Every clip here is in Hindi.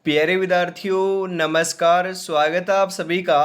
प्यारे विद्यार्थियों नमस्कार। स्वागत है आप सभी का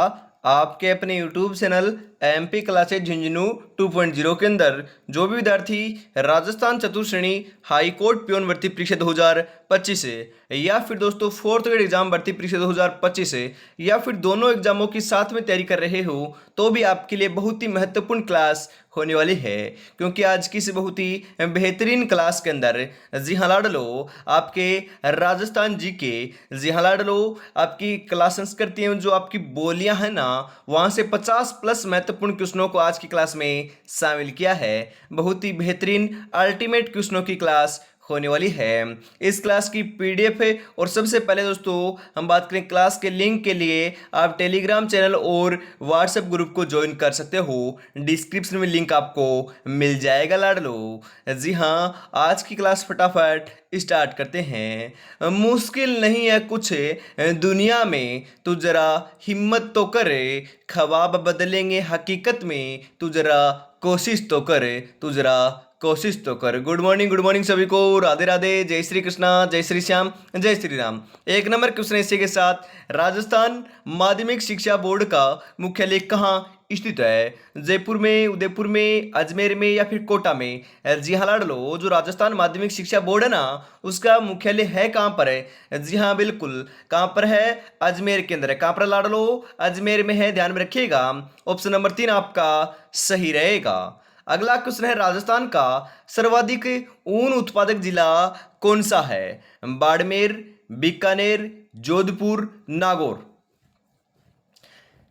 आपके अपने YouTube channel MP classes Jhunjhunu 2.0 के अंदर। जो भी विद्यार्थी राजस्थान चतुर्थ श्रेणी हाई कोर्ट प्योन भर्ती परीक्षा 2025 से या फिर दोस्तों फोर्थ ग्रेड एग्जाम भर्ती परीक्षा 2025 से या फिर दोनों एग्जामों की साथ में तैयारी कर रहे हो तो भी आपके लिए बहुत ही महत्वपूर्ण क्लास होने वाली है, क्योंकि आज की इस बहुत ही बेहतरीन क्लास के अंदर जी हाँ लाडलो आपके राजस्थान जी के जी हाँ लाडलो आपकी क्लास संस्कृति एवं जो आपकी बोलियां हैं ना वहां से 50 प्लस महत्वपूर्ण क्वेश्चनों को आज की क्लास में शामिल किया है। बहुत ही बेहतरीन अल्टीमेट क्वेश्चनों की क्लास होने वाली है। इस क्लास की पीडीएफ है और सबसे पहले दोस्तों हम बात करें क्लास के लिंक के लिए, आप टेलीग्राम चैनल और व्हाट्सएप ग्रुप को ज्वाइन कर सकते हो। डिस्क्रिप्शन में लिंक आपको मिल जाएगा लाडलो। जी हाँ, आज की क्लास फटाफट स्टार्ट करते हैं। मुश्किल नहीं है कुछ दुनिया में, तू जरा हिम्मत तो करे, ख्वाब बदलेंगे हकीकत में, तू जरा कोशिश तो करे, तू जरा कोशिश तो कर। गुड मॉर्निंग सभी को, राधे राधे, जय श्री कृष्णा, जय श्री श्याम, जय श्री राम। एक नंबर क्वेश्चन इसी के साथ, राजस्थान माध्यमिक शिक्षा बोर्ड का मुख्यालय कहाँ स्थित है? जयपुर में, उदयपुर में, अजमेर में या फिर कोटा में? जी हाँ लाडलो, जो राजस्थान माध्यमिक शिक्षा बोर्ड है ना उसका मुख्यालय है कहाँ पर है? जी हाँ बिल्कुल, कहाँ पर है? अजमेर के अंदर है। कहाँ पर लाडलो? अजमेर में है, ध्यान में रखिएगा। ऑप्शन नंबर 3 आपका सही रहेगा। अगला क्वेश्चन है, राजस्थान का सर्वाधिक ऊन उत्पादक जिला कौन सा है? बाड़मेर, बीकानेर, जोधपुर, नागौर?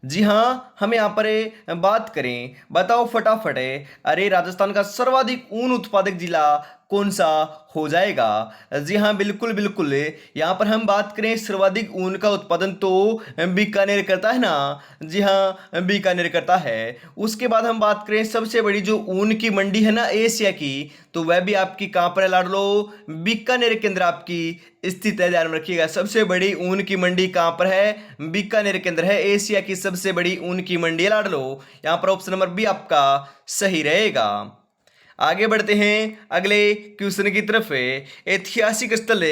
जी हाँ, हम यहाँ पर बात करें, बताओ फटाफट है। अरे राजस्थान का सर्वाधिक ऊन उत्पादक जिला कौन सा हो जाएगा? जी हाँ बिल्कुल बिल्कुल, यहाँ पर हम बात करें सर्वाधिक ऊन का उत्पादन तो बीकानेर करता है ना। जी हाँ बीकानेर करता है। उसके बाद हम बात करें सबसे बड़ी जो ऊन की मंडी है ना एशिया की, तो वह भी आपकी कहाँ पर है लाडलो? बीकानेर के अंदर आपकी स्थित है, ध्यान में रखिएगा। सबसे बड़ी ऊन की मंडी कहाँ पर है? बीकानेर के अंदर है। एशिया की सबसे बड़ी ऊन की मंडी है लाडलो। यहाँ पर ऑप्शन नंबर बी आपका सही रहेगा। आगे बढ़ते हैं अगले क्वेश्चन की तरफ। ऐतिहासिक स्थल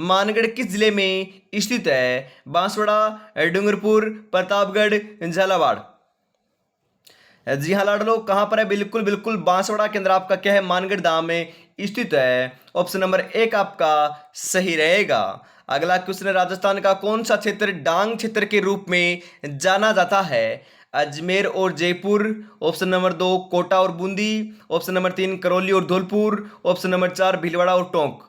मानगढ़ किस जिले में स्थित है? बांसवाड़ा, डूंगरपुर, प्रतापगढ़, झालावाड़? जी हाँ लाडलो, कहाँ पर है? बिल्कुल बिल्कुल, बांसवाड़ा के अंदर आपका क्या है? मानगढ़ धाम में स्थित है। ऑप्शन नंबर 1 आपका सही रहेगा। अगला क्वेश्चन है, राजस्थान का कौन सा क्षेत्र डांग क्षेत्र के रूप में जाना जाता है? अजमेर और जयपुर? ऑप्शन नंबर 2 कोटा और बूंदी? ऑप्शन नंबर 3 करौली और धौलपुर? ऑप्शन नंबर 4 भीलवाड़ा और टोंक?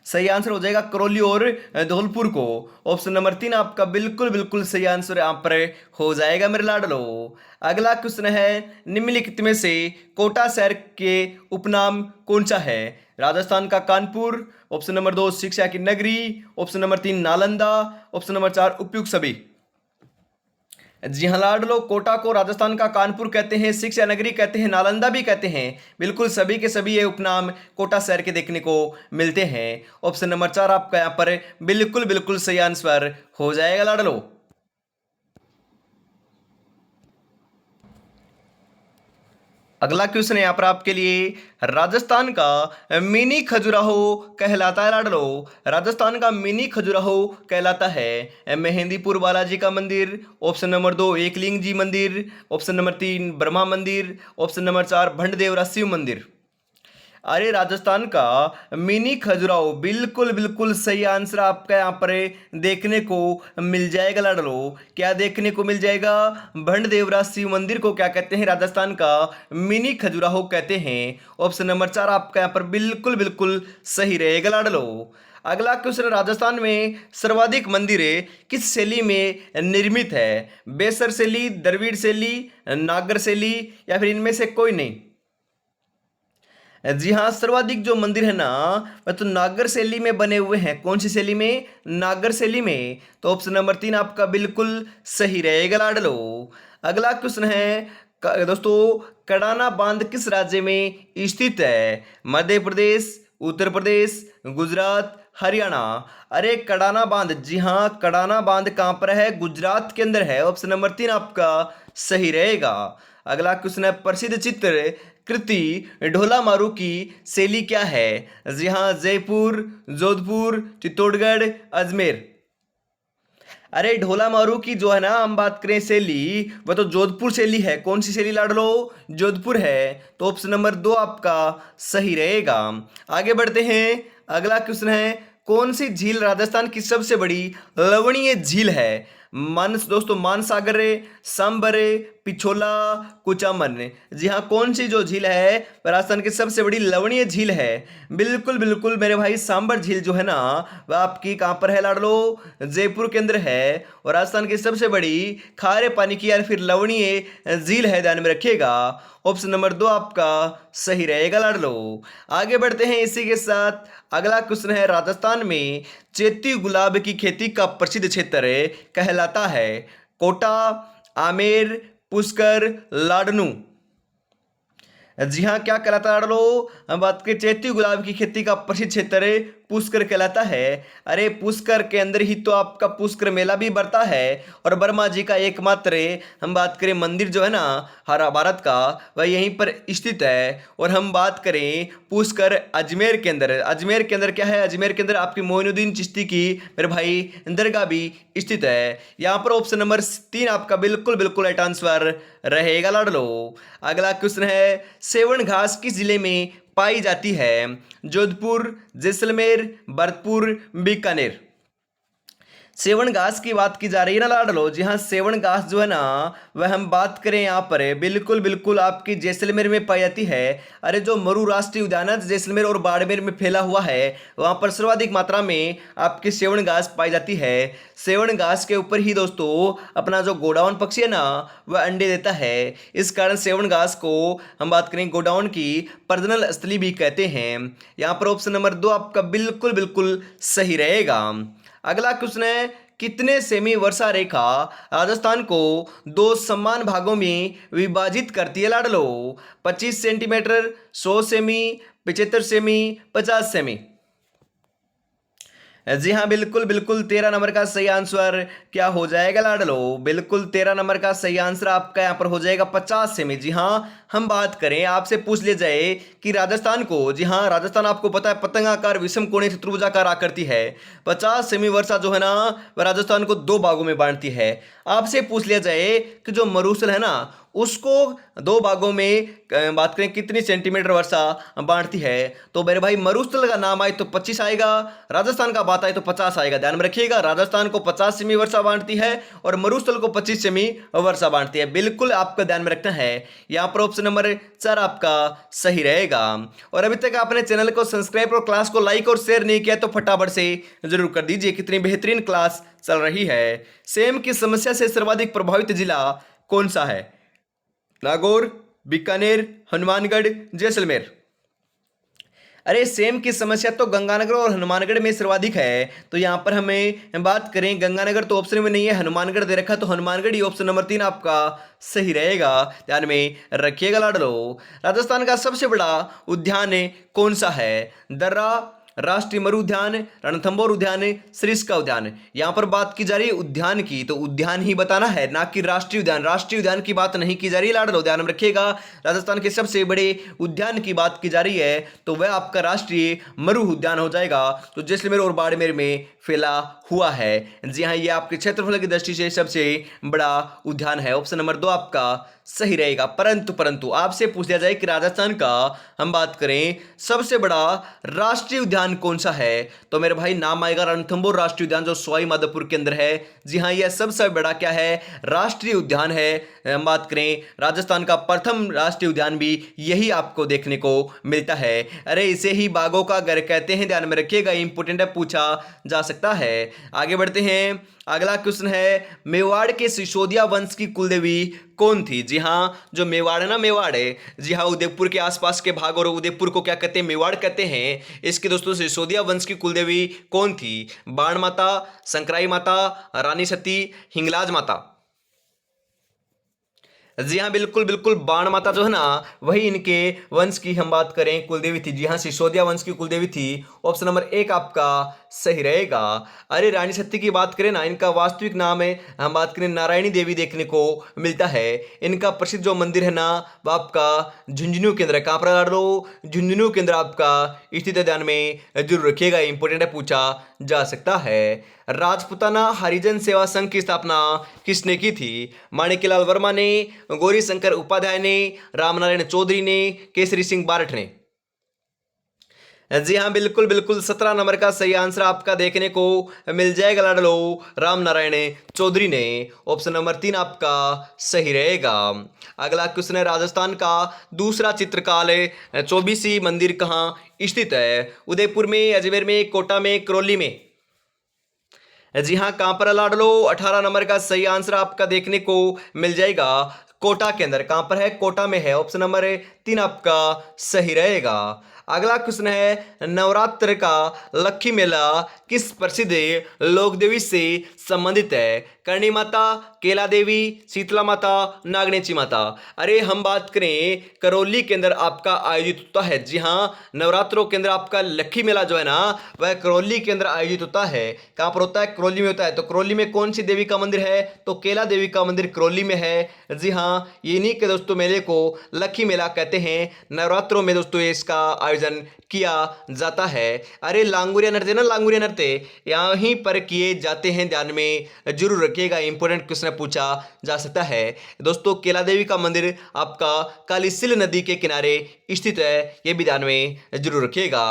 सही आंसर हो जाएगा करौली और धौलपुर को। ऑप्शन नंबर 3 आपका बिल्कुल बिल्कुल सही आंसर यहाँ पर हो जाएगा मेरे लाडलो। अगला क्वेश्चन है, निम्नलिखित में से कोटा शहर के उपनाम कौन सा है? राजस्थान का कानपुर? ऑप्शन नंबर 2 शिक्षा की नगरी? Option number 3 Nalanda? Option number 4 उपयुक्त सभी? जी हाँ लाडलो, कोटा को राजस्थान का कानपुर कहते हैं, शिक्षा नगरी कहते हैं, नालंदा भी कहते हैं। बिल्कुल सभी के सभी ये उपनाम कोटा शहर के देखने को मिलते हैं। ऑप्शन नंबर 4 आपका यहाँ पर बिल्कुल बिल्कुल सही आंसर हो जाएगा लाडलो। अगला क्वेश्चन है यहाँ पर आपके लिए, राजस्थान का मिनी खजुराहो कहलाता है लाडलो। राजस्थान का मिनी खजुराहो कहलाता है मेहंदीपुर बालाजी का मंदिर? ऑप्शन नंबर 2 एकलिंग जी मंदिर? ऑप्शन नंबर 3 ब्रह्मा मंदिर? ऑप्शन नंबर 4 भंडदेवरा शिव मंदिर? अरे राजस्थान का मिनी खजुराहो, बिल्कुल बिल्कुल सही आंसर आपका यहाँ पर देखने को मिल जाएगा लाडलो। क्या देखने को मिल जाएगा? भंडदेवरा शिव मंदिर को क्या कहते हैं? राजस्थान का मिनी खजुराहो कहते हैं। ऑप्शन नंबर 4 आपका यहाँ पर बिल्कुल बिल्कुल सही रहेगा लाडलो। अगला क्वेश्चन, राजस्थान में सर्वाधिक मंदिर किस शैली में निर्मित है? बेसर शैली, द्रविड़ शैली, नागर शैली या फिर इनमें से कोई नहीं? जी हाँ, सर्वाधिक जो मंदिर है ना वह तो नागर शैली में बने हुए हैं। कौन सी शैली में? नागर शैली में। तो ऑप्शन नंबर 3 आपका बिल्कुल सही रहेगा लाडलो। अगला क्वेश्चन है, दोस्तों कड़ाना बांध किस राज्य में स्थित है? मध्य प्रदेश, उत्तर प्रदेश, गुजरात, हरियाणा? अरे कड़ाना बांध, जी हाँ कड़ाना बांध कहाँ पर है? गुजरात के अंदर है। ऑप्शन नंबर 3 आपका सही रहेगा। अगला क्वेश्चन है, प्रसिद्ध चित्र कृति ढोला मारू की शैली क्या है? जी हाँ, जयपुर, जोधपुर, चित्तौड़गढ़, अजमेर। अरे ढोला मारू की जो है ना, हम बात करें शैली, वह तो जोधपुर शैली है। कौन सी शैली लाडलो? जोधपुर है। तो ऑप्शन नंबर 2 आपका सही रहेगा। आगे बढ़ते हैं। अगला क्वेश्चन है, कौन सी झील राजस्थान की सबसे बड़ी लवणीय झील है? मानस दोस्तों, मानसागर, सांबर, पिछोला, कुचामन। जी हाँ, कौन सी जो झील है वह राजस्थान की सबसे बड़ी लवणीय झील है? बिल्कुल बिल्कुल मेरे भाई, सांबर झील जो है ना, वह आपकी कहाँ पर है लाडलो? जयपुर के अंदर है। और राजस्थान की सबसे बड़ी खारे पानी की या फिर लवणीय झील है, ध्यान में रखिएगा। ऑप्शन नंबर 2 आपका सही रहेगा लाडलो। आगे बढ़ते हैं इसी के साथ। अगला क्वेश्चन है, राजस्थान में चैती गुलाब की खेती का प्रसिद्ध क्षेत्र कहलाता है? कोटा, आमेर, पुष्कर, लाडनू। जी हाँ, क्या कहलाता है लाडलो? हम बात करें चैती गुलाब की खेती का प्रसिद्ध क्षेत्र पुष्कर कहलाता है। अरे पुष्कर के अंदर ही तो आपका पुष्कर मेला भी बढ़ता है। और वर्मा जी का एकमात्र हम बात करें मंदिर जो है ना, हरा भारत का, वह यहीं पर स्थित है। और हम बात करें पुष्कर अजमेर के अंदर, अजमेर के अंदर क्या है? अजमेर के अंदर आपकी मोइनुद्दीन चिश्ती की मेरे भाई दरगाह भी स्थित है। यहाँ पर ऑप्शन नंबर 3 आपका बिल्कुल बिल्कुल राइट आंसर रहेगा लाडलो। अगला क्वेश्चन है, सेवन घास किस जिले में पाई जाती है? जोधपुर, जैसलमेर, भरतपुर, बीकानेर। सेवन घास की बात की जा रही है ना लाडलो? जी हाँ, सेवन घास जो है ना, वह हम बात करें यहाँ पर बिल्कुल बिल्कुल आपकी जैसलमेर में पाई जाती है। अरे जो मरु राष्ट्रीय उद्यान है जैसलमेर और बाड़मेर में फैला हुआ है, वहाँ पर सर्वाधिक मात्रा में आपकी सेवन घास पाई जाती है। सेवन घास के ऊपर ही दोस्तों अपना जो गोडाउन पक्षी है ना, वह अंडे देता है। इस कारण सेवन घास को हम बात करें गोडाउन की प्रजनन स्थली भी कहते हैं। यहाँ पर ऑप्शन नंबर 2 आपका बिल्कुल बिल्कुल सही रहेगा। अगला क्वेश्चन है, कितने सेमी वर्षा रेखा राजस्थान को 2 समान भागों में विभाजित करती है लाडलो? 25 सेंटीमीटर, 100 सेमी, 75 सेमी, 50 सेमी। जी हाँ, बिल्कुल बिल्कुल 13 नंबर का सही आंसर क्या हो जाएगा लाडलो? बिल्कुल 13 नंबर का सही आंसर आपका यहाँ पर हो जाएगा 50 सेमी। जी हाँ, हम बात करें, आपसे पूछ लिया जाए कि राजस्थान को, जी हाँ, राजस्थान आपको पता है पतंगाकार विषम कोणीय चतुर्भुजाकार आकृति है। 50 सेमी वर्षा जो है ना, वह राजस्थान को 2 भागों में बांटती है। आपसे पूछ लिया जाए कि जो मरुस्थल है ना, उसको 2 भागों में बात करें कितनी सेंटीमीटर वर्षा बांटती है, तो मेरे भाई मरुस्थल का नाम आए तो 25 आएगा, राजस्थान का बात आए तो 50 आएगा। ध्यान में रखिएगा, राजस्थान को 50 सेमी वर्षा बांटती है और मरुस्थल को 25 सेमी वर्षा बांटती है। बिल्कुल आपका ध्यान में रखना है। यहाँ पर ऑप्शन नंबर 4 आपका सही रहेगा। और अभी तक आपने चैनल को सब्सक्राइब और क्लास को लाइक और शेयर नहीं किया तो फटाफट से जरूर कर दीजिए। कितनी बेहतरीन क्लास चल रही है। सेम की समस्या से सर्वाधिक प्रभावित जिला कौन सा है? नागौर, बीकानेर, हनुमानगढ़, जैसलमेर। अरे सेम की समस्या तो गंगानगर और हनुमानगढ़ में सर्वाधिक है। तो यहाँ पर हमें बात करें, गंगानगर तो ऑप्शन में नहीं है, हनुमानगढ़ दे रखा, तो हनुमानगढ़ ही ऑप्शन नंबर 3 आपका सही रहेगा। ध्यान में रखिएगा लाडलो। राजस्थान का सबसे बड़ा उद्यान कौन सा है? दर्रा, राष्ट्रीय मरु उद्यान, रणथंभौर उद्यान, सरिस्का उद्यान। यहाँ पर बात की जा रही है उद्यान की, तो उद्यान ही बताना है, ना कि राष्ट्रीय उद्यान। राष्ट्रीय उद्यान की बात नहीं की जा रही लाडलो, ध्यान में रखिएगा। राजस्थान के सबसे बड़े उद्यान की बात की जा रही है तो वह आपका राष्ट्रीय मरु उद्यान हो जाएगा, तो जैसलमेर और बाड़मेर में फैला हुआ है। जी हाँ, ये आपके क्षेत्रफल की दृष्टि से सबसे बड़ा उद्यान है। ऑप्शन नंबर 2 आपका सही रहेगा। परंतु आपसे पूछ लिया जाए कि राजस्थान का हम बात करें सबसे बड़ा राष्ट्रीय उद्यान कौन सा है, तो मेरे भाई नाम आएगा रणथंभौर राष्ट्रीय उद्यान, जो सवाई माधोपुर के अंदर है। जी हाँ, यह सबसे बड़ा क्या है? राष्ट्रीय उद्यान है। हम बात करें राजस्थान का प्रथम राष्ट्रीय उद्यान भी यही आपको देखने को मिलता है। अरे इसे ही बाघों का घर कहते हैं, ध्यान में रखिएगा, इंपोर्टेंट है, पूछा जा सकता है। आगे बढ़ते हैं। अगला क्वेश्चन है, मेवाड़ के सिसोदिया वंश की कुलदेवी कौन थी? जी हाँ, जो मेवाड़ है ना, मेवाड़ है, जी हाँ, उदयपुर के आसपास के भाग और उदयपुर को क्या कहते हैं? मेवाड़ कहते हैं। इसके दोस्तों सिसोदिया वंश की कुलदेवी कौन थी? बाण माता, संकराई माता, रानी सती, हिंगलाज माता। जी हाँ, बिल्कुल बिल्कुल बाण माता जो है ना, वही इनके वंश की हम बात करें कुलदेवी थी। जी हाँ, सिसोदिया वंश की कुलदेवी थी। ऑप्शन नंबर 1 आपका सही रहेगा। अरे रानी सती की बात करें ना, इनका वास्तविक नाम है, हम बात करें नारायणी देवी देखने को मिलता है। इनका प्रसिद्ध जो मंदिर है ना वो आपका झुंझुनू के अंदर, कहाँ पर लड़ लो, झुंझुनू के अंदर आपका स्थित है, ध्यान में जरूर रखिएगा, इंपॉर्टेंट है, पूछा जा सकता है। राजपुताना हरिजन सेवा संघ की स्थापना किसने की थी? माणिक्यलाल वर्मा ने, गौरी शंकर उपाध्याय ने, रामनारायण चौधरी ने, केसरी सिंह बारठ ने? जी हाँ, बिल्कुल बिल्कुल 17 नंबर का सही आंसर आपका देखने को मिल जाएगा लाडलो, राम नारायण चौधरी ने। ऑप्शन नंबर 3 आपका सही रहेगा। अगला क्वेश्चन है, राजस्थान का दूसरा चित्रकाल 24वीं मंदिर कहाँ स्थित है? उदयपुर में, अजमेर में, कोटा में, करौली में? जी हाँ, कहां पर लाड लो, 18 नंबर का सही आंसर आपका देखने को मिल जाएगा कोटा के अंदर। कहां पर है? कोटा में है। ऑप्शन नंबर 3 आपका सही रहेगा। अगला क्वेश्चन है, नवरात्र का लक्खी मेला किस प्रसिद्ध लोक देवी से संबंधित है? करणी माता, केला देवी, शीतला माता, नागनेची माता? अरे हम बात करें करौली के अंदर आपका आयोजित होता है। जी हाँ, नवरात्रों के अंदर आपका लक्खी मेला जो है ना वह करौली के अंदर आयोजित होता है। कहां पर होता है? करौली में होता है। तो करौली में कौन सी देवी का मंदिर है? तो केला देवी का मंदिर करौली में है। जी हाँ, इन्हीं के दोस्तों मेले को लक्खी मेला कहते हैं। नवरात्रों में दोस्तों इसका आयोजन किया जाता है। अरे लांगुरिया नृत्य ना, लांगुरिया नृत्य यहीं पर किए जाते हैं, ध्यान में जरूर रखिएगा, इंपॉर्टेंट क्वेश्चन पूछा जा सकता है। दोस्तों केला देवी का मंदिर आपका कालीसिल नदी के किनारे स्थित है, यह भी ध्यान में जरूर रखिएगा।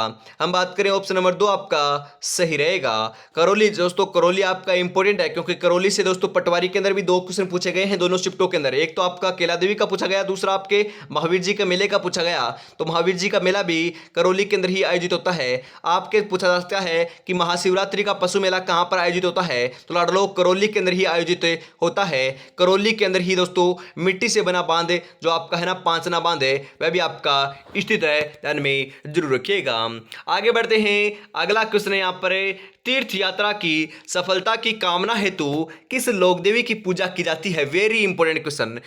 हम बात करें ऑप्शन नंबर 2 आपका सही रहेगा। करौली, दोस्तों करौली आपका इंपॉर्टेंट है क्योंकि करौली से दोस्तों पटवारी के अंदर भी 2 क्वेश्चन पूछे गए हैं दोनों शिफ्टों के अंदर। एक तो आपका केला देवी का पूछा गया, दूसरा आपके महावीर जी के मेले का पूछा गया। तो महावीर जी का मेला भी करौली के अंदर ही आयोजित होता है। आपके पूछा जा सकता है कि महाशिवरात्रि का पशु मेला कहां पर आयोजित होता है? तो लाडलो करौली के अंदर ही आयोजित होता है। करौली के अंदर ही दोस्तों मिट्टी से बना बांध जो आपका है ना पांचना बांध है वह भी आपका स्थित है, ध्यान में जरूर रखिएगा। आगे बढ़ते हैं, अगला क्वेश्चन है यहाँ पर, तीर्थ यात्रा की सफलता की कामना हेतु किस लोक देवी की पूजा की जाती है? वेरी इंपॉर्टेंट क्वेश्चन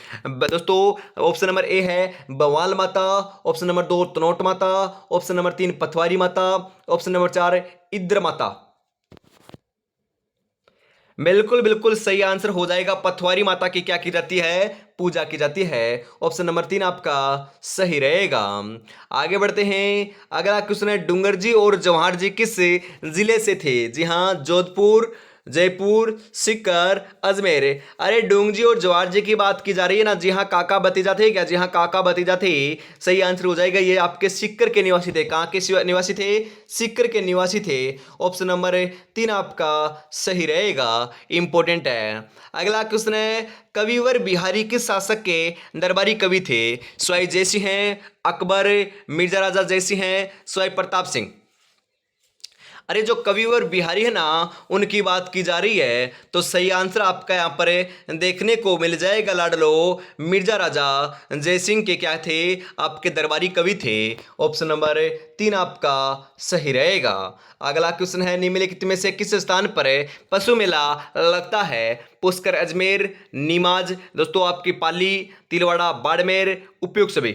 दोस्तों। ऑप्शन नंबर ए है बवाल माता, ऑप्शन नंबर 2 तनोट माता, ऑप्शन नंबर 3 पथवारी माता, ऑप्शन नंबर 4 इद्र माता? बिल्कुल बिल्कुल सही आंसर हो जाएगा, पथवारी माता की क्या की जाती है? पूजा की जाती है। ऑप्शन नंबर 3 आपका सही रहेगा। आगे बढ़ते हैं, अगला क्वेश्चन है, डूंगर जी और जवाहर जी किस जिले से थे? जी हाँ, जोधपुर, जयपुर, सीकर, अजमेर? अरे डूंग जी और जवाहर जी की बात की जा रही है ना। जी हाँ, काका भतीजा थे क्या? जी हाँ, काका भतीजा थे, सही आंसर हो जाएगा। ये आपके सीकर के निवासी थे। कहाँ के निवासी थे? सीकर के निवासी थे। ऑप्शन नंबर 3 आपका सही रहेगा, इंपॉर्टेंट है। अगला क्वेश्चन है, कविवर बिहारी किस शासक के दरबारी कवि थे? सवाई जयसिंह हैं, अकबर, मिर्जा राजा जयसिंह हैं, सवाई प्रताप सिंह? अरे जो कविवर बिहारी है ना उनकी बात की जा रही है। तो सही आंसर आपका यहाँ पर देखने को मिल जाएगा लाडलो, मिर्जा राजा जयसिंह के क्या थे? आपके दरबारी कवि थे। ऑप्शन नंबर 3 आपका सही रहेगा। अगला क्वेश्चन है, निम्नलिखित में से किस स्थान पर पशु मेला लगता है? पुष्कर अजमेर, नीमाज, दोस्तों आपकी पाली, तिलवाड़ा बाड़मेर, उपयुक्त सभी?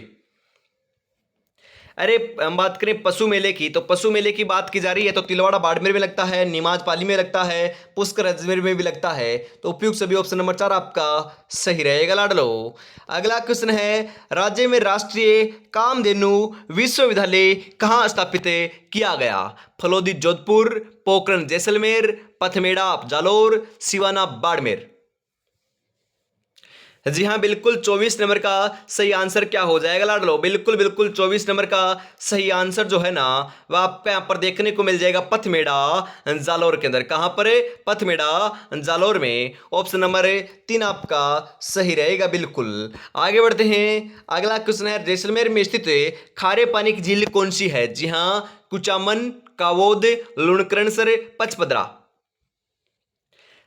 अरे हम बात करें पशु मेले की, तो पशु मेले की बात की जा रही है तो तिलवाड़ा बाड़मेर में लगता है, नीमाज पाली में लगता है, पुष्कर अजमेर में भी लगता है। तो उपयुक्त सभी ऑप्शन नंबर 4 आपका सही रहेगा लाडलो। अगला क्वेश्चन है, राज्य में राष्ट्रीय कामधेनु विश्वविद्यालय कहाँ स्थापित किया गया? फलोदी जोधपुर, पोखरण जैसलमेर, पथमेड़ा जालोर, सिवाना बाड़मेर? जी हाँ, बिल्कुल 24 नंबर का सही आंसर क्या हो जाएगा लाडलो? बिल्कुल बिल्कुल 24 नंबर का सही आंसर जो है ना वह आपको यहाँ पर देखने को मिल जाएगा पथमेड़ा जालोर के अंदर। कहाँ पर? पथमेड़ा जालोर में। ऑप्शन नंबर 3 आपका सही रहेगा, बिल्कुल। आगे बढ़ते हैं, अगला क्वेश्चन है, जैसलमेर में स्थित खारे पानी की झील कौन सी है? जी हाँ, कुचामन, कावोद, लुणकरणसर, पचपदरा?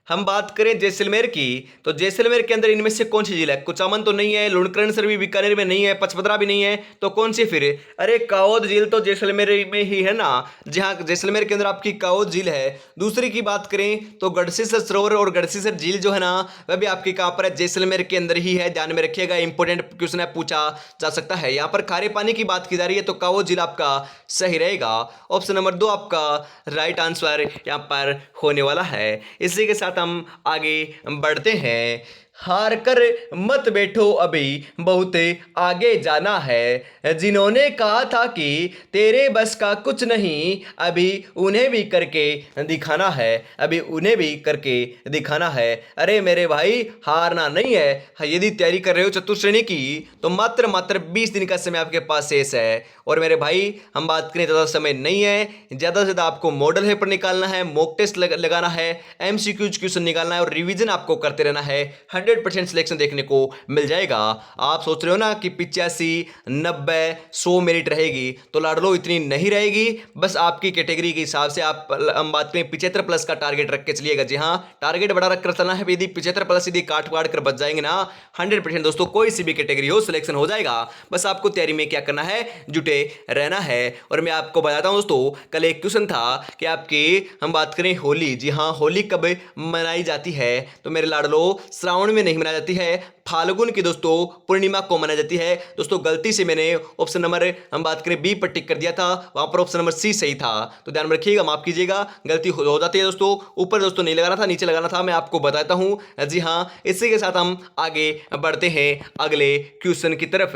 हम बात करें जैसलमेर की, तो जैसलमेर के अंदर इनमें से कौन सी झील है? कुचामन तो नहीं है, लुणकरणसर भी बीकानेर में नहीं है, पचपदरा भी नहीं है, तो कौन सी फिर? अरे काओद झील तो जैसलमेर में ही है ना, जहाँ जैसलमेर के अंदर आपकी काओद झील है। दूसरी की बात करें तो गढ़सीसर सरोवर और गढ़सीसर झील जो है ना, वह भी आपकी कहाँ पर है? जैसलमेर के अंदर ही है, ध्यान में रखिएगा, इंपॉर्टेंट क्वेश्चन है, पूछा जा सकता है। यहाँ पर खारे पानी की बात की जा रही है तो काओद झील आपका सही रहेगा। ऑप्शन नंबर 2 आपका राइट आंसर यहाँ पर होने वाला है। इसी के साथ हम आगे बढ़ते हैं। हार कर मत बैठो अभी बहुत आगे जाना है, जिन्होंने कहा था कि तेरे बस का कुछ नहीं, अभी उन्हें भी करके दिखाना है, अभी उन्हें भी करके दिखाना है। अरे मेरे भाई हारना नहीं है। यदि तैयारी कर रहे हो चतुश्रेणी की तो मात्र 20 दिन का समय आपके पास शेष है। और मेरे भाई हम बात करें ज़्यादा समय नहीं है, ज़्यादा से ज़्यादा आपको मॉडल पेपर निकालना है, मॉक टेस्ट लगाना है, MCQ क्वेश्चन निकालना है और रिवीजन आपको करते रहना है। 100% सिलेक्शन देखने को मिल जाएगा। आप सोच रहे हो ना कि 85, 90, 100 मेरिट रहेगी, तो लाडलो इतनी नहीं रहेगी। बस आपकी कैटेगरी के हिसाब से आप हम बात करें 75+ का टारगेट रख के चलिएगा। जी हाँ, टारगेट बड़ा रख कर चलना है। यदि 75+ यदि काट कर बच जाएंगे ना, 100% दोस्तों कोई सी भी कैटेगरी हो सिलेक्शन हो जाएगा। बस आपको तैयारी में क्या करना है, जुटे रहना है। और मैं आपको बताता हूं दोस्तों, कल एक क्वेश्चन था कि आपकी हम बात करें होली, जी हाँ, होली कब मनाई जाती है? तो मेरे लाडलो श्रावण में नहीं मनाई जाती है, फाल्गुन की दोस्तों पूर्णिमा को मनाई जाती है। दोस्तों गलती से मैंने ऑप्शन नंबर हम बात करें बी पर टिक कर दिया था, वहां पर ऑप्शन नंबर सी सही था, तो ध्यान में रखिएगा, माफ कीजिएगा, गलती हो जाती है दोस्तों। ऊपर दोस्तों नहीं लगाना था, नीचे लगाना था, मैं आपको बताता हूं। जी हाँ, इसी के साथ हम आगे बढ़ते हैं अगले क्वेश्चन की तरफ।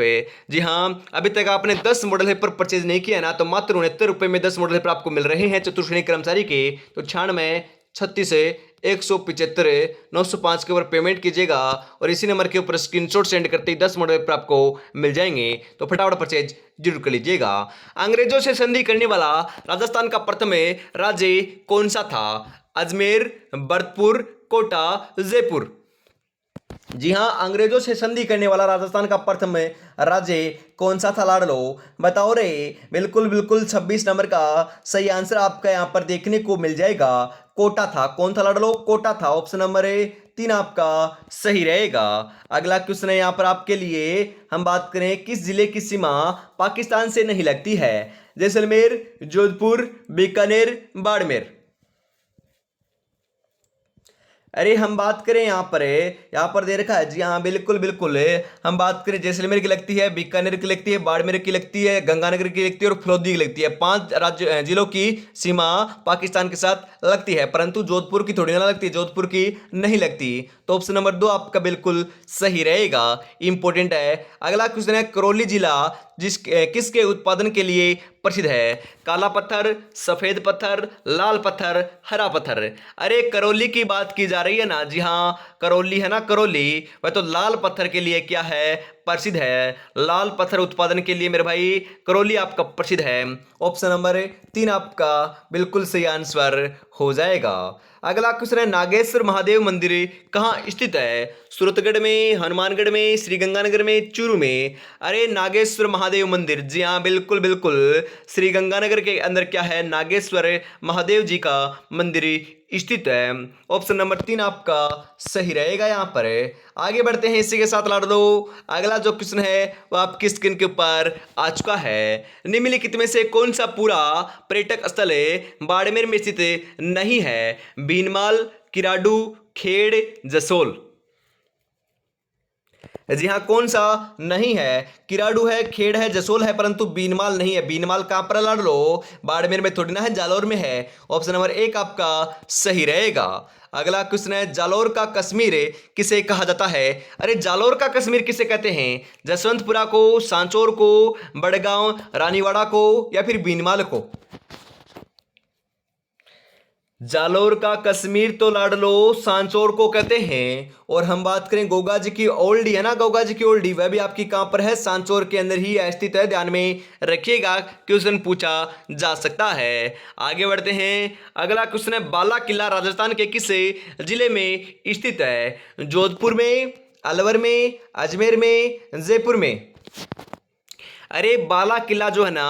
जी हाँ, अभी तक आपने 10 मॉडल पेपर परचेज नहीं किया ना, तो मात्र 69 रुपए में 10 मॉडल पेपर आपको मिल रहे हैं चतुर्श्रेणी कर्मचारी के। तो 96 36 175 905 के ऊपर पेमेंट कीजिएगा और इसी नंबर के ऊपर स्क्रीनशॉट सेंड करते ही 10 मॉडल पेपर आपको मिल जाएंगे। तो फटाफट परचेज जरूर कर लीजिएगा। अंग्रेजों से संधि करने वाला राजस्थान का प्रथम राज्य कौन सा था? अजमेर, भरतपुर, कोटा, जयपुर। जी हाँ, अंग्रेजों से संधि करने वाला राजस्थान का प्रथम राज्य कौन सा था लाडलो? बताओ रे। बिल्कुल बिल्कुल 26 नंबर का सही आंसर आपका यहाँ पर देखने को मिल जाएगा, कोटा था। कौन था लाडलो? कोटा था। ऑप्शन नंबर 3 आपका सही रहेगा। अगला क्वेश्चन है यहाँ पर आपके लिए, हम बात करें किस जिले की सीमा पाकिस्तान से नहीं लगती है? जैसलमेर, जोधपुर, बीकानेर, बाड़मेर। अरे हम बात करें यहाँ पर दे रखा है, जी हाँ, बिल्कुल बिल्कुल हम बात करें जैसलमेर की लगती है, बीकानेर की लगती है, बाड़मेर की लगती है, गंगानगर की लगती है और फलोदी की लगती है। 5 राज्य जिलों की सीमा पाकिस्तान के साथ लगती है, परंतु जोधपुर की थोड़ी ना लगती, जोधपुर की नहीं लगती। तो ऑप्शन नंबर 2 आपका बिल्कुल सही रहेगा, इंपॉर्टेंट है। अगला क्वेश्चन है, करौली जिला किसके उत्पादन के लिए प्रसिद्ध है? काला पत्थर, सफेद पत्थर, लाल पत्थर, हरा पत्थर। अरे करौली की बात की जा रही है ना, जी हाँ, करौली है ना, करौली, वह तो लाल पत्थर के लिए क्या है? प्रसिद्ध है। लाल पत्थर उत्पादन के लिए मेरे भाई करौली आपका प्रसिद्ध है। ऑप्शन नंबर 3 आपका बिल्कुल सही आंसर हो जाएगा। अगला क्वेश्चन है, नागेश्वर महादेव मंदिर कहाँ स्थित है? सूरतगढ़ में, हनुमानगढ़ में, श्रीगंगानगर में, चूरू में। अरे नागेश्वर महादेव मंदिर, जी हाँ, बिल्कुल बिल्कुल श्रीगंगानगर के अंदर क्या है? नागेश्वर महादेव जी का मंदिर स्थित है। ऑप्शन नंबर 3 आपका सही रहेगा यहाँ पर। आगे बढ़ते हैं इसी के साथ लाडलो। अगला जो क्वेश्चन है वो आपकी स्क्रीन के ऊपर आ चुका है। निम्नलिखित में से कौन सा पूरा पर्यटक स्थल बाड़मेर में स्थित नहीं है? बीनमाल, किराडू, खेड़, जसोल। जी हाँ, कौन सा नहीं है? किराडू है, खेड़ है, जसोल है, परंतु बीनमाल नहीं है। बीनमाल कहां पर लड़ लो? बाड़मेर में थोड़ी ना है, जालौर में है। ऑप्शन नंबर 1 आपका सही रहेगा। अगला क्वेश्चन है, जालौर का कश्मीर किसे कहा जाता है? अरे जालौर का कश्मीर किसे कहते हैं? जसवंतपुरा को, सांचौर को, बड़गांव, रानीवाड़ा को या फिर बीनमाल को? जालोर का कश्मीर तो लाडलो सांचौर को कहते हैं। और हम बात करें गोगा जी की ओल्डी है ना, गोगा जी की ओल्डी, वह भी आपकी कहां पर है? सांचौर के अंदर ही स्थित है, ध्यान में रखिएगा, क्वेश्चन पूछा जा सकता है। आगे बढ़ते हैं। अगला क्वेश्चन है, बाला किला राजस्थान के किस जिले में स्थित है? जोधपुर में, अलवर में, अजमेर में, जयपुर में। अरे बाला किला जो है ना,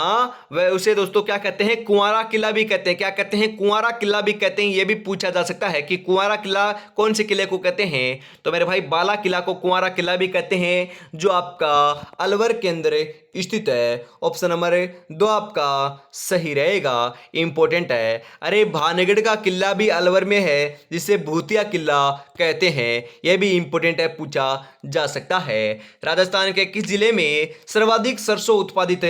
वह उसे दोस्तों क्या कहते हैं, कुंवारा किला भी कहते हैं। क्या कहते हैं, कुंवारा किला भी कहते हैं। यह भी पूछा जा सकता है कि कुंवारा किला कौन से किले को कहते हैं। तो मेरे भाई बाला किला को कुंवारा किला भी कहते हैं, जो आपका अलवर के अंदर स्थित है। ऑप्शन नंबर 2 आपका सही रहेगा, इंपॉर्टेंट है। अरे भानगढ़ का किला भी अलवर में है, जिसे भूतिया किला कहते हैं। यह भी इंपॉर्टेंट है, पूछा जा सकता है। राजस्थान के किस जिले में सर्वाधिक सरसों उत्पादित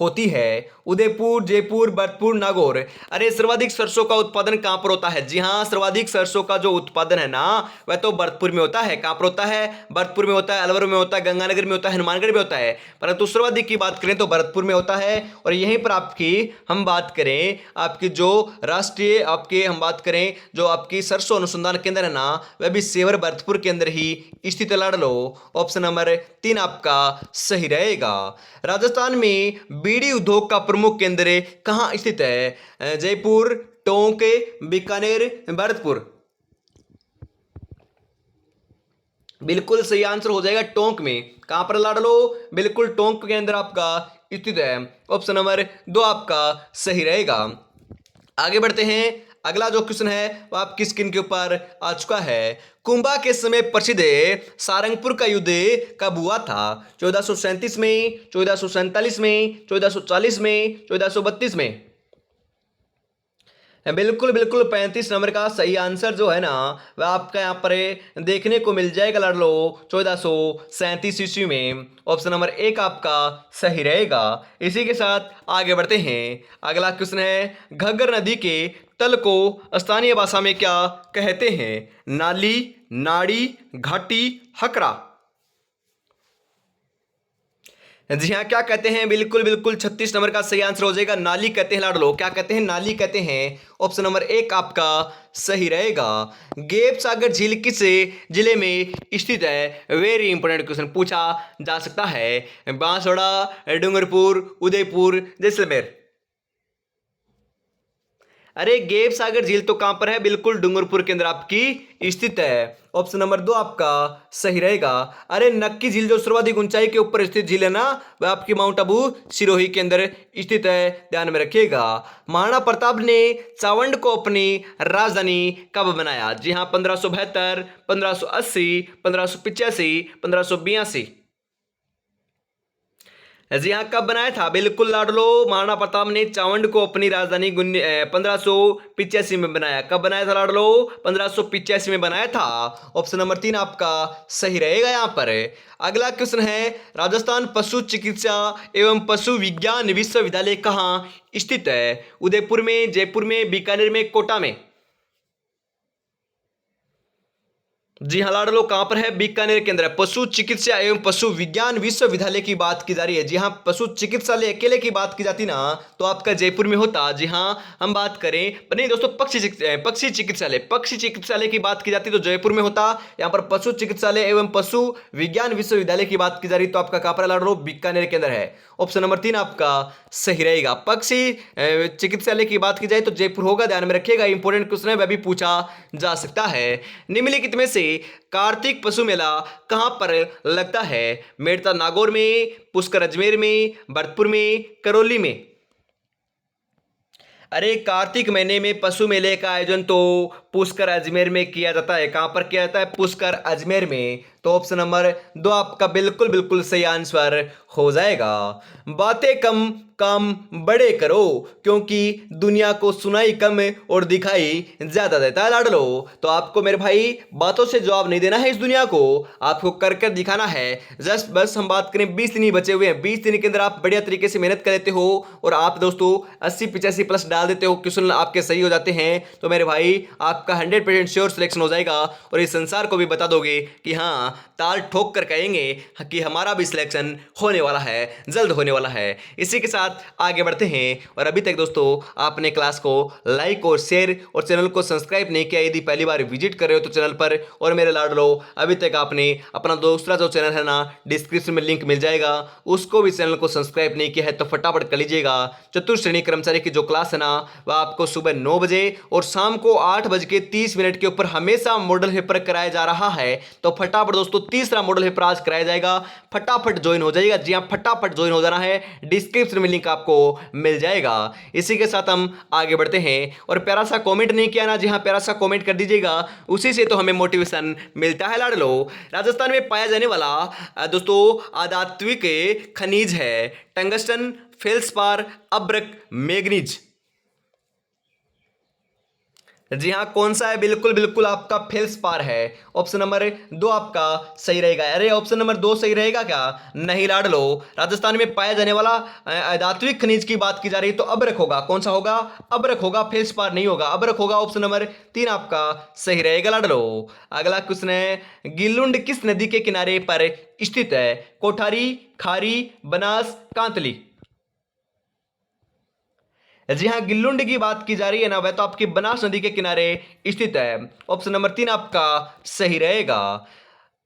होती है। उदयपुर, जयपुर, भरतपुर, नागौर। अरे सर्वाधिक सरसों का उत्पादन कहां पर होता है। जी हां, सर्वाधिक सरसों का जो उत्पादन है ना, वह तो भरतपुर में होता है। कहां पर होता है, भरतपुर में होता है, अलवर में होता है, गंगानगर में होता है, हनुमानगढ़ में होता है। परंतु सर्वाधिक की बात करें तो भरतपुर में होता है। और यहीं पर आपकी हम बात करें, आपकी जो राष्ट्रीय आपके हम बात करें जो आपकी सरसों अनुसंधान केंद्र है ना, वह भी सेवर भरतपुर के अंदर ही स्थित है। लाड़ लो, ऑप्शन नंबर 3 आपका सही रहेगा। राजस्थान में बीड़ी उद्योग का प्रमुख केंद्र कहां स्थित है। जयपुर, टोंक, बीकानेर, भरतपुर। बिल्कुल सही आंसर हो जाएगा टोंक में। कहां पर लाड़ लो, बिल्कुल टोंक के अंदर आपका स्थित है। ऑप्शन नंबर 2 आपका सही रहेगा। आगे बढ़ते हैं। अगला जो क्वेश्चन है वो आपकी स्क्रीन के ऊपर आ चुका है। कुंभा के समय प्रसिद्ध सारंगपुर का युद्ध कब हुआ था। 1437 में, 1447 में, 1440 में, 1432 में। बिल्कुल बिल्कुल 35 नंबर का सही आंसर जो है ना, वह आपका यहाँ पर देखने को मिल जाएगा लड़ लो, 1437 ईस्वी में। ऑप्शन नंबर 1 आपका सही रहेगा। इसी के साथ आगे बढ़ते हैं। अगला क्वेश्चन है, घग्गर नदी के तल को स्थानीय भाषा में क्या कहते हैं। नाली, नाड़ी, घाटी, हकरा। जी हाँ, क्या कहते हैं, बिल्कुल बिल्कुल 36 नंबर का सही आंसर हो जाएगा। नाली कहते हैं लाडलो, क्या कहते हैं, नाली कहते हैं। ऑप्शन नंबर 1 आपका सही रहेगा। गेप सागर झील किस जिले में स्थित है। वेरी इंपॉर्टेंट क्वेश्चन पूछा जा सकता है। बांसवाड़ा, डूंगरपुर, उदयपुर, जैसलमेर। अरे गेप सागर झील तो कहां पर है, बिल्कुल डूंगरपुर के अंदर आपकी स्थित है। ऑप्शन नंबर 2 आपका सही रहेगा। अरे नक्की झील जो सर्वाधिक ऊंचाई के ऊपर स्थित झील है ना, वह आपकी माउंट आबू सिरोही के अंदर स्थित है, ध्यान में रखिएगा। महाराणा प्रताप ने चावंड को अपनी राजधानी कब बनाया। जी हाँ, 1572, 1580, 1585, 1582। जी हाँ, कब बनाया था, बिल्कुल लाडलो, महाराणा प्रताप ने चावंड को अपनी राजधानी 1585 में बनाया। कब बनाया था लाडलो, 1585 में बनाया था। ऑप्शन नंबर 3 आपका सही रहेगा यहाँ पर। अगला क्वेश्चन है, राजस्थान पशु चिकित्सा एवं पशु विज्ञान विश्वविद्यालय कहाँ स्थित है। उदयपुर में, जयपुर में, बीकानेर में, कोटा में। जी हाँ लाडलो, कहां पर है, बीकानेर के अंदर है। पशु चिकित्सा एवं पशु विज्ञान विश्वविद्यालय की बात की जा रही है। जी हाँ, पशु चिकित्सालय अकेले की बात की जाती ना, तो आपका जयपुर में होता। जी हाँ, हम बात करें नहीं दोस्तों, पक्षी चिकित्सालय की बात की जाती तो जयपुर में होता। यहाँ पर पशु चिकित्सालय एवं पशु विज्ञान विश्वविद्यालय की बात की जा रही तो आपका कहां पर लाडलो, बीकानेर के अंदर है। ऑप्शन नंबर 3 आपका सही रहेगा। पक्षी चिकित्सालय की बात की जाए तो जयपुर होगा, ध्यान में रखिएगा। इंपॉर्टेंट क्वेश्चन है, वह भी पूछा जा सकता है। निम्नलिखित में से कार्तिक पशु मेला कहां पर लगता है। मेड़ता नागौर में, पुष्कर अजमेर में, भरतपुर में, करौली में। अरे कार्तिक महीने में पशु मेले का आयोजन तो पुष्कर अजमेर में किया जाता है। कहां पर किया जाता है, पुष्कर अजमेर में। तो ऑप्शन नंबर 2 आपका बिल्कुल बिल्कुल सही आंसर हो जाएगा। बातें कम काम बड़े करो, क्योंकि दुनिया को सुनाई कम और दिखाई ज्यादा देता है लाडलो। तो आपको मेरे भाई बातों से जवाब नहीं देना है इस दुनिया को, आपको कर कर दिखाना है। जस्ट बस हम बात करें 20 दिन ही बचे हुए हैं। 20 दिन के अंदर आप बढ़िया तरीके से मेहनत कर लेते हो और आप दोस्तों 80-85 प्लस डाल देते हो, क्वेश्चन आपके सही हो जाते हैं, तो मेरे भाई आपका 100% श्योर सिलेक्शन हो जाएगा। और इस संसार को भी बता दोगे कि हाँ, ताल ठोक कर कहेंगे कि हमारा भी सिलेक्शन होने वाला है, जल्द होने वाला है। इसी के साथ साथ आगे बढ़ते हैं। और अभी तक दोस्तों आपने क्लास को लाइक और शेयर और चैनल को सब्सक्राइब नहीं किया, यदि पहली बार विजिट कर रहे हो तो चैनल पर, और मेरे लाडलो अभी तक आपने अपना दूसरा जो चैनल है ना, डिस्क्रिप्शन में लिंक मिल जाएगा, उसको भी चैनल को सब्सक्राइब नहीं किया है तो फटाफट कर लीजिएगा। चतुर्थ श्रेणी कर्मचारी की जो क्लास है ना, वह आपको सुबह 9 बजे और शाम को 8:30 के ऊपर हमेशा मॉडल पेपर कराया जा रहा है। तो फटाफट दोस्तों तीसरा मॉडल पेपर आज कराया जाएगा, फटाफट ज्वाइन हो जाइएगा। जी हाँ, फटाफट ज्वाइन हो जाना है, डिस्क्रिप्शन में लिंक आपको मिल जाएगा। इसी के साथ हम आगे बढ़ते हैं। और प्यारा सा कमेंट नहीं किया ना, जी हाँ प्यारा सा कमेंट कर दीजिएगा, उसी से तो हमें मोटिवेशन मिलता है लाडलो। राजस्थान में पाया जाने वाला दोस्तों आधात्विक खनिज है टंगस्टन, फेल्सपार, अब्रक, मैग्नीज। जी हाँ, कौन सा है? बिल्कुल बिल्कुल आपका फेल्सपार है। ऑप्शन नंबर 2 आपका सही रहेगा। अरे ऑप्शन नंबर 2 सही रहेगा क्या? नहीं लाडलो, राजस्थान में पाया जाने वाला धात्विक खनिज की बात की जा रही है तो अब्रक होगा। कौन सा होगा? अब्रक होगा, फेल्सपार नहीं होगा, अब्रक होगा। ऑप्शन नंबर 3 आपका सही रहेगा लाडलो। अगला क्वेश्चन है, गिलुंड किस नदी के किनारे पर स्थित है? कोठारी, खारी, बनास, कांतली। जी हाँ, गिल्लुंड की बात की जा रही है ना, वह तो आपकी बनास नदी के किनारे स्थित है। ऑप्शन नंबर 3 आपका सही रहेगा।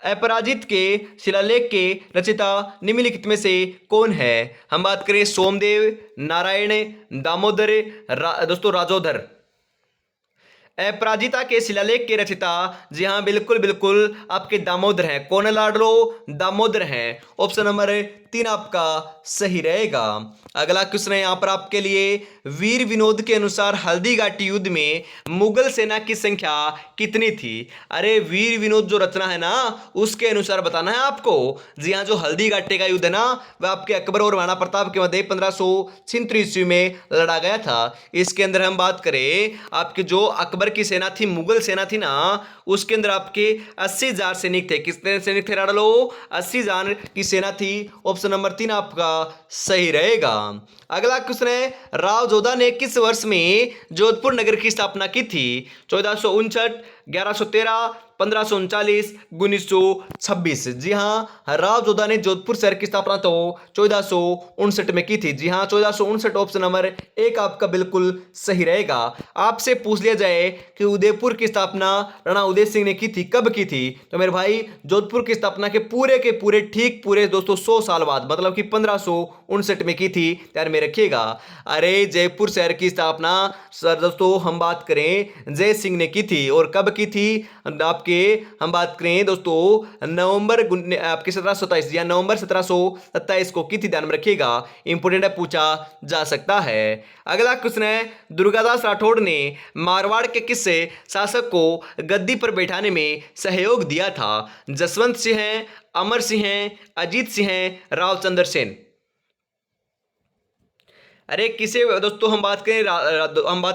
अपराजित के शिलालेख के रचयिता निम्नलिखित में से कौन है? हम बात करें सोमदेव, नारायण, दामोदर, दोस्तों राजोधर। अपराजिता के शिलालेख के रचयिता, जी हाँ बिल्कुल बिल्कुल आपके दामोदर हैं। कौन है लाडलो? दामोदर हैं। ऑप्शन नंबर 3 आपका सही रहेगा। अगला क्वेश्चन है यहां पर आपके लिए, वीर विनोद के अनुसार हल्दी घाटी युद्ध में मुगल सेना की संख्या कितनी थी? अरे वीर विनोद जो रचना है ना, उसके अनुसार बताना है आपको। जी हाँ, जो हल्दी घाटी का युद्ध है ना, वह आपके अकबर और महाराणा प्रताप के मध्य 1536 ईस्वी में लड़ा गया था। इसके अंदर हम बात करें, आपके जो अकबर की सेना थी, मुगल सेना थी ना, उसके अंदर आपके 80,000 सैनिक थे। कितने सैनिक थे लाडलो? 80,000 की सेना थी। ऑप्शन नंबर 3 आपका सही रहेगा। अगला क्वेश्चन है, राव जोधा ने किस वर्ष में जोधपुर नगर की स्थापना की थी? 1459, 1113, 1539, 1926। जी हाँ, राव जोधा ने जोधपुर शहर की स्थापना तो 1459 में की थी। जी हाँ, 1459 ऑप्शन नंबर 1 आपका बिल्कुल सही रहेगा। आपसे पूछ लिया जाए कि उदयपुर की स्थापना राणा उदय सिंह ने की थी, कब की थी? तो मेरे भाई जोधपुर की स्थापना के पूरे ठीक पूरे दोस्तों 100 साल बाद, मतलब कि 1559 में की थी। ध्यान में रखिएगा। अरे जयपुर शहर की स्थापना सर दोस्तों हम बात करें जय सिंह ने की थी। और कब की थी? आपके हम बात करें दोस्तों नवंबर आपके 1727 या नवंबर 1727 को की थी। ध्यान में रखिएगा, इंपोर्टेंट है, पूछा जा सकता है। अगला क्वेश्चन है, दुर्गादास राठौड़ ने मारवाड़ के किस शासक को गद्दी पर बैठाने में सहयोग दिया था? जसवंत सिंह हैं, अमर सिंह हैं, अजीत सिंह हैं, रावचंद्र सेन। अरे किसे दोस्तों हम बात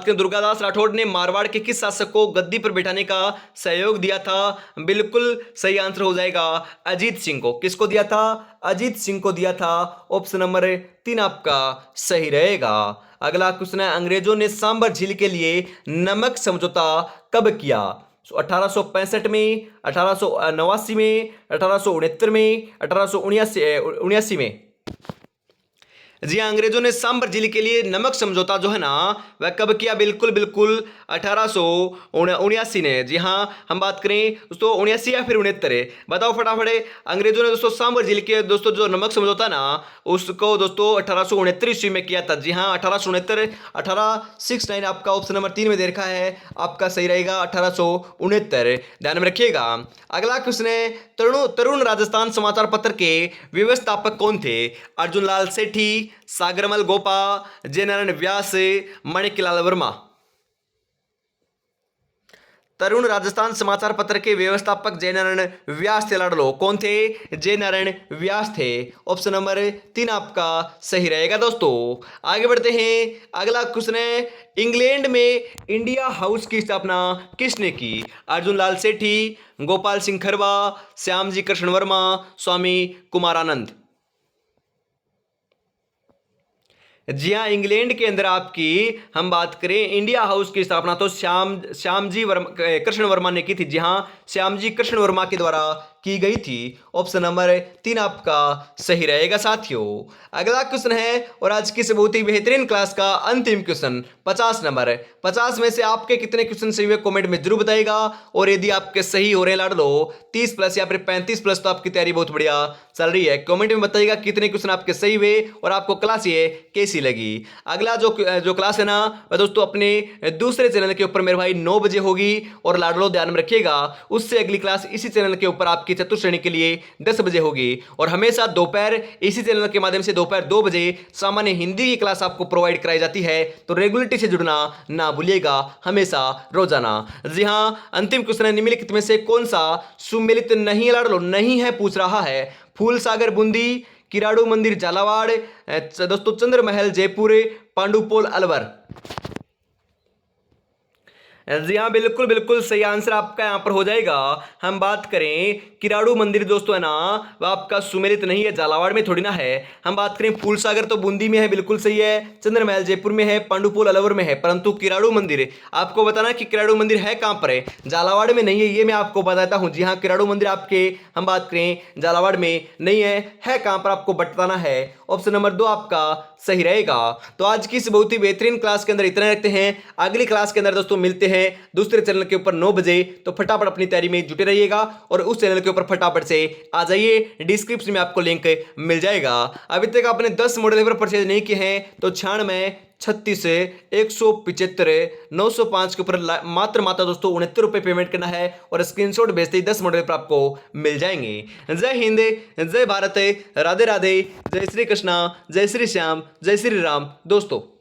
करें दुर्गादास राठौड़ ने मारवाड़ के किस शासक को गद्दी पर बैठाने का सहयोग दिया था? बिल्कुल सही आंसर हो जाएगा अजीत सिंह को। किसको दिया था? अजीत सिंह को दिया था। ऑप्शन नंबर 3 आपका सही रहेगा। अगला क्वेश्चन है, अंग्रेजों ने सांबर झील के लिए नमक समझौता कब किया? 1865 में, 1889 में, 1869 में, 1879 में। जी हाँ, अंग्रेजों ने सांबर झील के लिए नमक समझौता जो है ना, वह कब किया? बिल्कुल बिल्कुल 1879 ने। जी हाँ, हम बात करें दोस्तों 79 या फिर 69, बताओ फटाफट। अंग्रेजों ने दोस्तों सांबर झील के दोस्तों जो नमक समझौता ना, उसको दोस्तों 1869 ईस्वी में किया था। जी हाँ, 1869, 1869 आपका ऑप्शन नंबर 3 में दे रखा है, आपका सही रहेगा 1869। ध्यान में रखिएगा। अगला क्वेश्चन है, तरुण राजस्थान समाचार पत्र के व्यवस्थापक कौन थे? अर्जुन लाल सेठी, सागरमल गोपा, जयनारायण व्यास, माणिक्यलाल वर्मा। तरुण राजस्थान समाचार पत्र के व्यवस्थापक जयनारायण व्यास थे लाडलो। कौन थे? जयनारायण व्यास थे। ऑप्शन नंबर 3 आपका सही रहेगा दोस्तों। आगे बढ़ते हैं। अगला क्वेश्चन है, इंग्लैंड में इंडिया हाउस की स्थापना किसने की? अर्जुन लाल सेठी, गोपाल सिंह खरवा, श्यामजी कृष्ण वर्मा, स्वामी कुमारानंद। जी हाँ, इंग्लैंड के अंदर आपकी हम बात करें इंडिया हाउस की स्थापना तो श्यामजी कृष्ण वर्मा ने की थी। जी हाँ, श्यामजी कृष्ण वर्मा के द्वारा की गई थी। ऑप्शन नंबर 3 आपका सही रहेगा साथियों। अगला क्वेश्चन है और आज की इस बहुत ही बेहतरीन क्लास का अंतिम क्वेश्चन 50 नंबर। 50 में से आपके कितने क्वेश्चन सही हुए कमेंट में जरूर बताइएगा। और यदि आपके सही हो रहे हैं लाडलो 30 प्लस या फिर 35 प्लस, तो आपकी तैयारी बहुत बढ़िया चल रही है। कमेंट में बताइएगा कितने क्वेश्चन आपके सही हुए और आपको क्लास ये कैसी लगी। अगला जो क्लास है ना वह दोस्तों अपने दूसरे चैनल के ऊपर मेरे भाई 9 बजे होगी। और लाडलो ध्यान में रखिएगा, उससे अगली क्लास इसी चैनल के ऊपर आपकी चतुर्थ श्रेणी के लिए 10 बजे होगी। और हमेशा दोपहर इसी चैनल के माध्यम से दोपहर 2 बजे सामान्य हिंदी की क्लास आपको प्रोवाइड कराई जाती है। तो रेगुलरिटी से जुड़ना ना भूलिएगा हमेशा रोजाना। जी हाँ, अंतिम क्वेश्चन है निम्नलिखित में से कौन सा सुमेलित नहीं है लाडलो, नहीं है पूछ रहा है। फूल सागर बूंदी, किराड़ू मंदिर झालावाड़, दोस्तों चंद्र महल जयपुर, पांडुपोल अलवर। जी हाँ, बिल्कुल बिल्कुल सही आंसर आपका यहाँ पर हो जाएगा। हम बात करें किराड़ू मंदिर दोस्तों है ना, वह आपका सुमेलित नहीं है, झालावाड़ में थोड़ी ना है। हम बात करें फूल सागर तो बूंदी में है, बिल्कुल सही है। चंद्रमहल जयपुर में है, पांडुपोल अलवर में है। परंतु किराड़ू मंदिर आपको बताना कि किराड़ू मंदिर है कहाँ पर है, झालावाड़ में नहीं है, ये मैं आपको बताता हूँ। जी हाँ, किराड़ू मंदिर आपके हम बात करें झालावाड़ में नहीं है कहाँ पर आपको बताना है। ऑप्शन नंबर 2 आपका सही रहेगा। तो आज की इस बहुत ही बेहतरीन क्लास के अंदर इतना रखते हैं। अगली क्लास के अंदर दोस्तों मिलते हैं दूसरे चैनल के ऊपर 9 बजे। तो फटाफट अपनी तैयारी में जुटे रहिएगा और उस चैनल के ऊपर फटाफट से आ जाइए, डिस्क्रिप्शन में आपको लिंक मिल जाएगा। अभी तक आपने 10 मॉडल पेपर परचेज नहीं किए हैं तो 96 36 175 905 के ऊपर मात्र दोस्तों 69 रुपये पेमेंट करना है और स्क्रीनशॉट भेजते ही 10 मॉडल पेपर आपको मिल जाएंगे। जय हिंद, जय भारत, राधे राधे, जय श्री कृष्णा, जय श्री श्याम, जय श्री राम दोस्तों।